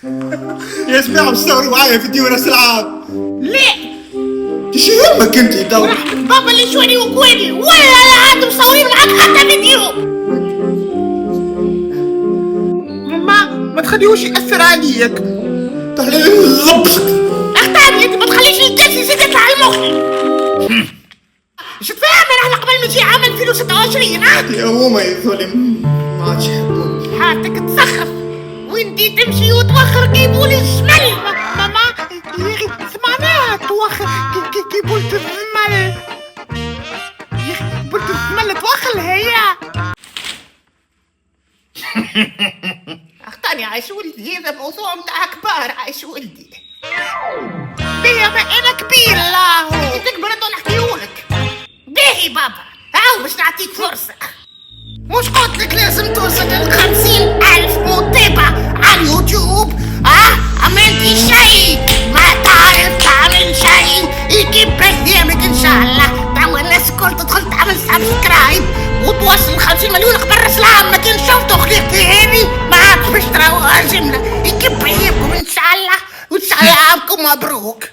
يا جماعة تصوروا معايا فيديو راس العام. لا ايش يهمك انت تو؟ ورحمة بابا اللي شواني وكواني ولا عاد مصورين معاك حتى فيديو. ما تخليهوش يأثر عليك. لبسك. اختاري انت ما تخليش الكاس يزيد يطلع على المخ. شو تفهم احنا قبل ما يجي عام 2026 عادي. يا هو ما يظلم ما عادش يحبون. حالتك تسخف وانتي تمشي وتوخر كيبولي الشمال. ماما يا اخي سمعناها توخر كيبولة الزمل. يا اخي بولة الزمل توخر هي. اختاني عايش ولدي هذا موضوع متاع كبار عايش ولدي. بيا ما انا كبير لا تكبر انت نحكيهولك. باهي بابا هاو باش نعطيك فرصة. مش قلت لك لازم توصل ل50,000 متابع على اليوتيوب؟ عملتي شيء ما تعرف تعمل شيء. يجيب برنامج ان شاء الله دعوة الناس الكل تدخل تعمل سبسكرايب وتوصل 50 مليون قبل راس العام. ما كان شفتوا خليقتي هذه ما عادش باش تراوها جملة. يجيب برنامجكم ان شاء الله وان شاء الله عامكم مبروك.